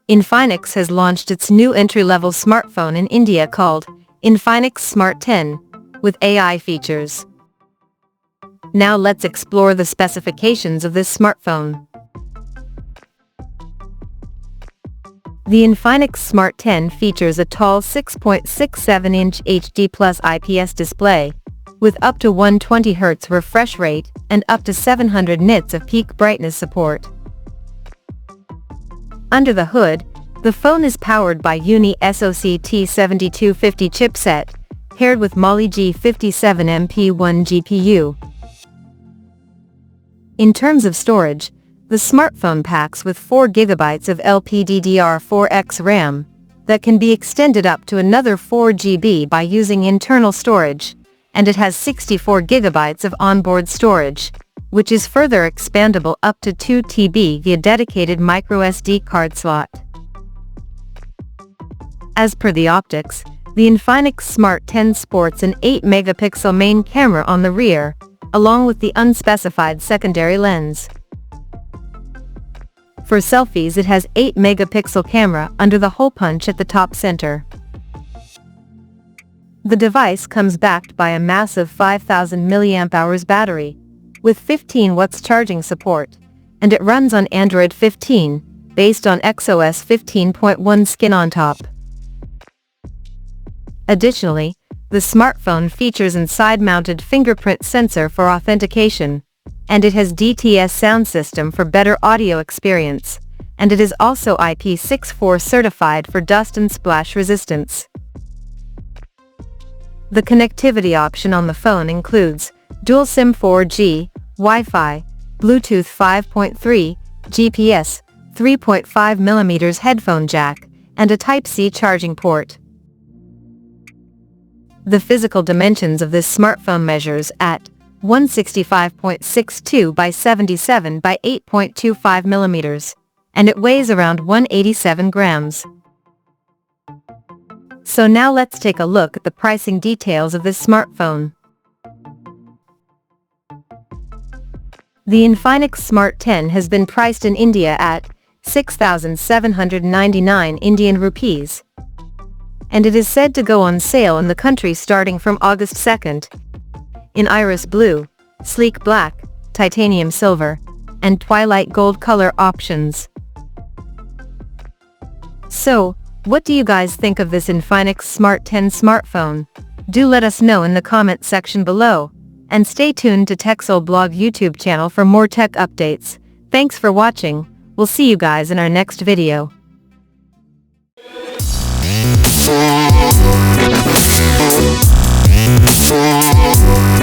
Infinix has launched its new entry-level smartphone in India called Infinix Smart 10, with AI features. Now let's explore the specifications of this smartphone. The Infinix Smart 10 features a tall 6.67-inch HD Plus IPS display, with up to 120 Hz refresh rate and up to 700 nits of peak brightness support. Under the hood, the phone is powered by Uni SoC T7250 chipset, paired with Mali G57MP1 GPU. In terms of storage, the smartphone packs with 4 GB of LPDDR4X RAM that can be extended up to another 4 GB by using internal storage, and it has 64 GB of onboard storage, which is further expandable up to 2 TB via dedicated microSD card slot. As per the optics, the Infinix Smart 10 sports an 8-megapixel main camera on the rear, along with the unspecified secondary lens. For selfies, it has 8-megapixel camera under the hole punch at the top center. The device comes backed by a massive 5000 mAh battery, with 15 watts charging support, and it runs on Android 15, based on XOS 15.1 skin on top. Additionally, the smartphone features an side-mounted fingerprint sensor for authentication, and it has DTS sound system for better audio experience, and it is also IP64 certified for dust and splash resistance. The connectivity option on the phone includes dual SIM 4G, Wi-Fi, Bluetooth 5.3, GPS, 3.5mm headphone jack, and a Type-C charging port. The physical dimensions of this smartphone measures at 165.62 by 77 by 8.25 mm, and it weighs around 187 grams. So now let's take a look at the pricing details of this smartphone. The Infinix Smart 10 has been priced in India at 6,799 Indian rupees, and it is said to go on sale in the country starting from August 2nd, in iris blue, sleek black, titanium silver, and twilight gold color options. So, what do you guys think of this Infinix Smart 10 smartphone? Do let us know in the comment section below, and stay tuned to TechSole Blog YouTube channel for more tech updates. Thanks for watching. We'll see you guys in our next video. Four.